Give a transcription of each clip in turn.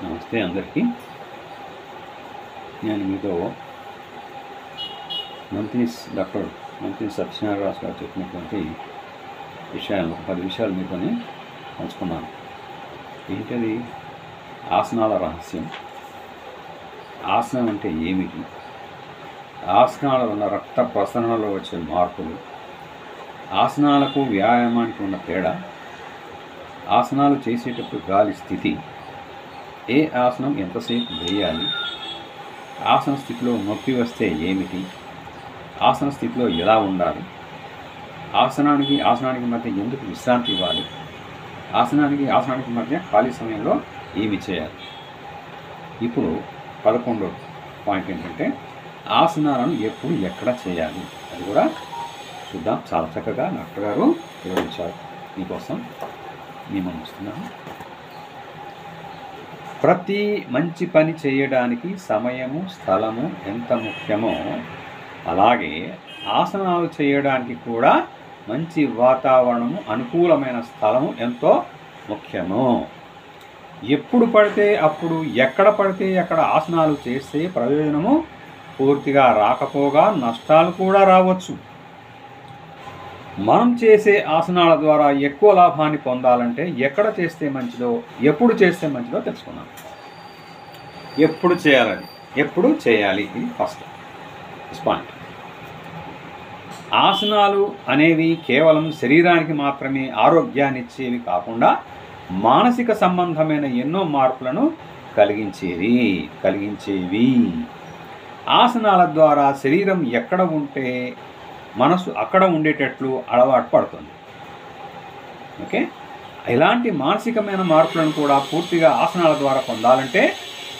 నమస్తే అందరికీ. నేను మీతో డాక్టర్ మంత్రి సత్యనారాయణ గారు చెప్పినటువంటి విషయాలు 10 విషయాలు మీతోనే పంచుకున్నాను. ఏంటది? ఆసనాల రహస్యం. ఆసనం అంటే ఏమిటి? ఆసనాల వల్ల రక్త ప్రసరణలో వచ్చే మార్పులు, ఆసనాలకు వ్యాయామానికి ఉన్న తేడా, ఆసనాలు చేసేటప్పుడు గాలి స్థితి, ఏ ఆసనం ఎంతసేపు వేయాలి, ఆసన స్థితిలో నొప్పి వస్తే ఏమిటి, ఆసన స్థితిలో ఎలా ఉండాలి, ఆసనానికి మధ్య ఎందుకు విశ్రాంతి ఇవ్వాలి, ఆసనానికి మధ్య ఖాళీ సమయంలో ఏమి చేయాలి. ఇప్పుడు 11వ పాయింట్ ఏంటంటే ఆసనాలను ఎప్పుడు ఎక్కడ చేయాలి, అది కూడా చూద్దాం. చాలా చక్కగా డాక్టర్ గారు వివరించారు. మీకోసం నియమం ఇస్తున్నాను. ప్రతి మంచి పని చేయడానికి సమయము, స్థలము ఎంత ముఖ్యమో అలాగే ఆసనాలు చేయడానికి కూడా మంచి వాతావరణము, అనుకూలమైన స్థలము ఎంతో ముఖ్యము. ఎప్పుడు పడితే అప్పుడు, ఎక్కడ పడితే అక్కడ ఆసనాలు చేస్తే ప్రయోజనము పూర్తిగా రాకపోగా నష్టాలు కూడా రావచ్చు. మనం చేసే ఆసనాల ద్వారా ఎక్కువ లాభాన్ని పొందాలంటే ఎక్కడ చేస్తే మంచిదో, ఎప్పుడు చేస్తే మంచిదో తెలుసుకున్నాం. ఎప్పుడు చేయాలి ఇది ఫస్ట్ పాయింట్. ఆసనాలు అనేవి కేవలం శరీరానికి మాత్రమే ఆరోగ్యాన్ని ఇచ్చేవి కాకుండా మానసిక సంబంధమైన ఎన్నో మార్పులను కలిగించేవి. ఆసనాల ద్వారా శరీరం ఎక్కడ ఉంటే మనసు అక్కడ ఉండేటట్లు అలవాటు పడుతుంది. ఓకే, ఇలాంటి మానసికమైన మార్పులను కూడా పూర్తిగా ఆసనాల ద్వారా పొందాలంటే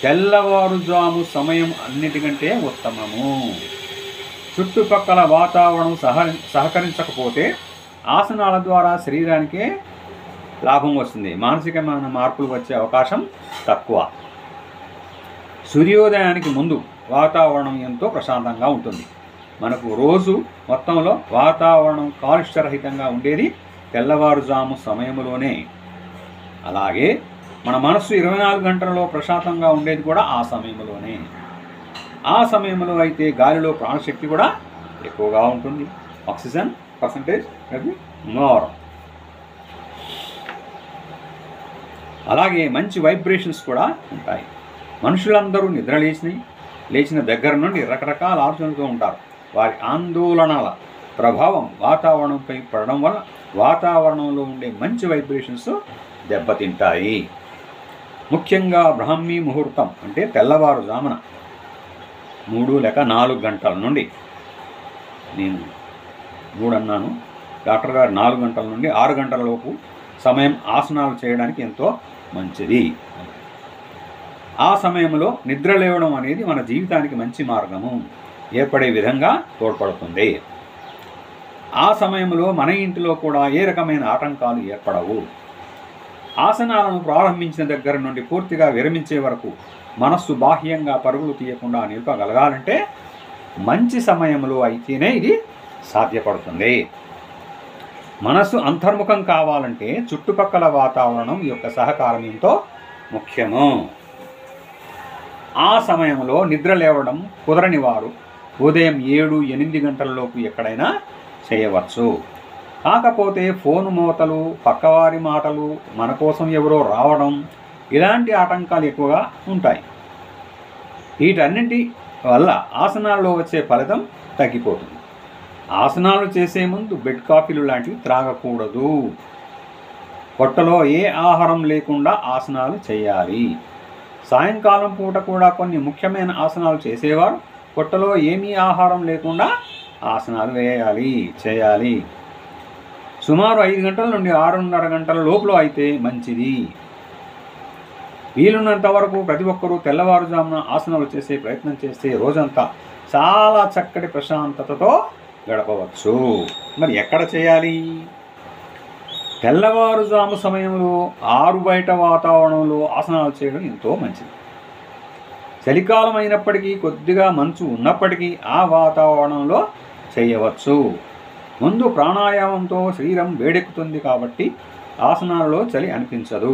తెల్లవారుజాము సమయం అన్నిటికంటే ఉత్తమము. చుట్టుపక్కల వాతావరణం సహకరించకపోతే ఆసనాల ద్వారా శరీరానికే లాభం వస్తుంది, మానసికమైన మార్పులు వచ్చే అవకాశం తక్కువ. సూర్యోదయానికి ముందు వాతావరణం ఎంతో ప్రశాంతంగా ఉంటుంది. మనకు రోజు మొత్తంలో వాతావరణం కాలుష్యరహితంగా ఉండేది తెల్లవారుజాము సమయంలోనే. అలాగే మన మనస్సు 24 గంటలలో ప్రశాంతంగా ఉండేది కూడా ఆ సమయంలోనే. ఆ సమయంలో అయితే గాలిలో ప్రాణశక్తి కూడా ఎక్కువగా ఉంటుంది. Oxygen percentage more. అలాగే మంచి వైబ్రేషన్స్ కూడా ఉంటాయి. మనుషులందరూ నిద్ర లేచిన దగ్గర నుండి రకరకాల ఆలోచనలతో ఉంటారు. వారి ఆందోళనల ప్రభావం వాతావరణంపై పడడం వల్ల వాతావరణంలో ఉండే మంచి వైబ్రేషన్స్ దెబ్బతింటాయి. ముఖ్యంగా బ్రాహ్మీ ముహూర్తం అంటే తెల్లవారుజామున 3 లేక 4 గంటల నుండి, నేను 3 అన్నాను, డాక్టర్ గారు 4 గంటల నుండి 6 గంటల లోపు సమయం ఆసనాలు చేయడానికి ఎంతో మంచిది. ఆ సమయంలో నిద్ర లేవడం అనేది మన జీవితానికి మంచి మార్గము ఏర్పడే విధంగా తోడ్పడుతుంది. ఆ సమయంలో మన ఇంటిలో కూడా ఏ రకమైన ఆటంకాలు ఏర్పడవు. ఆసనాలను ప్రారంభించిన దగ్గర నుండి పూర్తిగా విరమించే వరకు మనస్సు బాహ్యంగా పరుగులు తీయకుండా నిలపగలగాలంటే మంచి సమయంలో అయితేనే ఇది సాధ్యపడుతుంది. మనస్సు అంతర్ముఖం కావాలంటే చుట్టుపక్కల వాతావరణం యొక్క సహకారం ఎంతో ముఖ్యము. ఆ సమయంలో నిద్ర లేవడం కుదరని వారు ఉదయం 7-8 గంటలలోపు ఎక్కడైనా చేయవచ్చు. కాకపోతే ఫోను మోతలు, పక్కవారి మాటలు, మన కోసం ఎవరో రావడం, ఇలాంటి ఆటంకాలు ఎక్కువగా ఉంటాయి. వీటన్నింటి వల్ల ఆసనాల్లో వచ్చే ఫలితం తగ్గిపోతుంది. ఆసనాలు చేసే ముందు బెడ్ కాఫీలు లాంటివి త్రాగకూడదు. పొట్టలో ఏ ఆహారం లేకుండా ఆసనాలు చేయాలి. సాయంకాలం పూట కూడా కొన్ని ముఖ్యమైన ఆసనాలు చేసేవారు పొట్టలో ఏమీ ఆహారం లేకుండా ఆసనాలు చేయాలి. సుమారు 5 గంటల నుండి 6:30 గంటల లోపల అయితే మంచిది. వీలున్నంత వరకు ప్రతి ఒక్కరూ తెల్లవారుజామున ఆసనాలు చేసే ప్రయత్నం చేస్తే రోజంతా చాలా చక్కటి ప్రశాంతతతో గడపవచ్చు. మరి ఎక్కడ చేయాలి? తెల్లవారుజాము సమయంలో ఆరు బయట వాతావరణంలో ఆసనాలు చేయడం ఎంతో మంచిది. చలికాలం అయినప్పటికీ, కొద్దిగా మంచు ఉన్నప్పటికీ ఆ వాతావరణంలో చేయవచ్చు. ముందు ప్రాణాయామంతో శరీరం వేడెక్కుతుంది కాబట్టి ఆసనాలలో చలి అనిపించదు.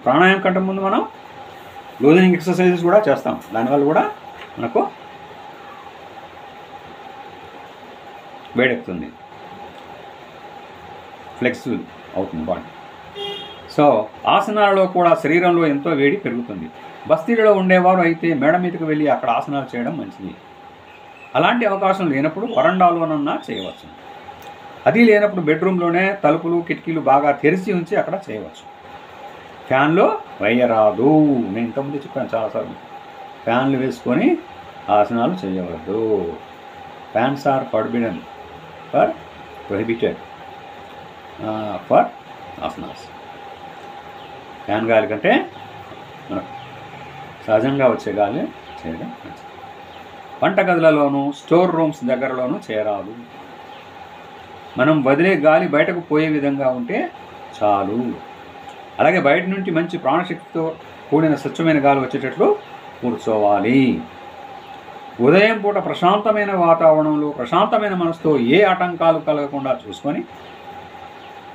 ప్రాణాయామం కంటే ముందు మనం లూజనింగ్ ఎక్సర్సైజెస్ కూడా చేస్తాం. దానివల్ల కూడా మనకు వేడెక్కుతుంది, ఫ్లెక్సిబుల్ అవుతుంది బాడీ. సో ఆసనాలలో కూడా శరీరంలో ఎంతో వేడి పెరుగుతుంది. బస్తీలలో ఉండేవారు అయితే మేడ మీదకి వెళ్ళి అక్కడ ఆసనాలు చేయడం మంచిది. అలాంటి అవకాశం లేనప్పుడు వరండాలోనన్నా చేయవచ్చు. అది లేనప్పుడు బెడ్రూమ్లోనే తలుపులు కిటికీలు బాగా తెరిచి ఉంచి అక్కడ చేయవచ్చు. ఫ్యాన్లో వేయరాదు. నేను ఇంతకుముందు చెప్పాను చాలాసార్లు, ఫ్యాన్లు వేసుకొని ఆసనాలు చేయవద్దు. Fans are forbidden for prohibited for asanas. Fan గాలి కంటే మనకు సహజంగా వచ్చే గాలి చేయడం మంచిది. వంటగదులలోనూ స్టోర్ రూమ్స్ దగ్గరలోనూ చేయరాదు. మనం వదిలే గాలి బయటకు పోయే విధంగా ఉంటే చాలు. అలాగే బయట నుంచి మంచి ప్రాణశక్తితో కూడిన స్వచ్ఛమైన గాలి వచ్చేటట్లు కూర్చోవాలి. ఉదయం పూట ప్రశాంతమైన వాతావరణంలో ప్రశాంతమైన మనసుతో ఏ ఆటంకాలు కలగకుండా చూసుకొని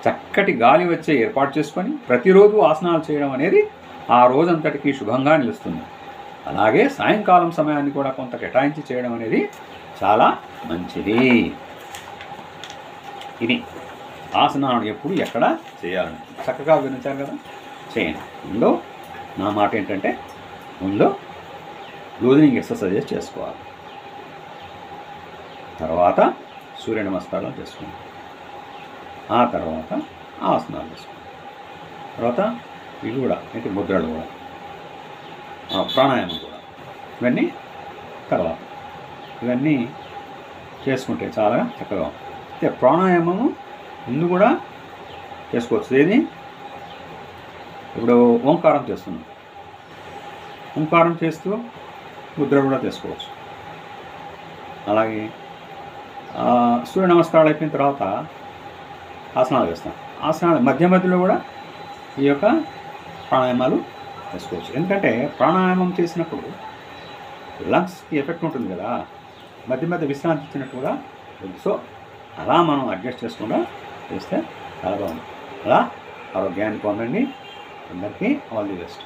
చక్కటి గాలి వచ్చే ఏర్పాటు చేసుకొని ప్రతిరోజు ఆసనాలు చేయడం అనేది ఆ రోజంతటికి శుభంగా నిలుస్తుంది. అలాగే సాయంకాలం సమయాన్ని కూడా కొంత కేటాయించి చేయడం అనేది చాలా మంచిది. ఇది ఆసనాలు ఎప్పుడు ఎక్కడ చేయాలని చక్కగా వివరించారు కదా, చేయండి. ముందు నా మాట ఏంటంటే ముందు లూజనింగ్ ఎక్సర్సైజెస్ చేసుకోవాలి, తర్వాత సూర్య నమస్కారాలు చేసుకోండి, ఆ తర్వాత ఆసనాలు చేసుకోండి, తర్వాత ఇవి కూడా ఏంటి ముద్రలు కూడా, ప్రాణాయామం కూడా, ఇవన్నీ తర్వాత ఇవన్నీ చేసుకుంటే చాలా చక్కగా ఉంటుంది. అయితే ప్రాణాయామము ముందు కూడా చేసుకోవచ్చు. ఏది ఇప్పుడు ఓంకారం చేస్తున్నాం, ఓంకారం చేస్తూ ముద్ర కూడా చేసుకోవచ్చు. అలాగే సూర్య నమస్కారాలు అయిపోయిన తర్వాత ఆసనాలు వేస్తాం. ఆసనాలు మధ్య మధ్యలో కూడా ఈ యొక్క ప్రాణాయామాలు చేసుకోవచ్చు. ఎందుకంటే ప్రాణాయామం చేసినప్పుడు లంగ్స్కి ఎఫెక్ట్ ఉంటుంది కదా, మధ్య మధ్య విశ్రాంతి ఇచ్చినట్టుగా. సో అలా మనం అడ్జస్ట్ చేసుకుండా చేస్తే చాలా బాగుంది. అలా ఆరోగ్యాన్ని పొందండి. అందరికీ ఆల్ ది బెస్ట్.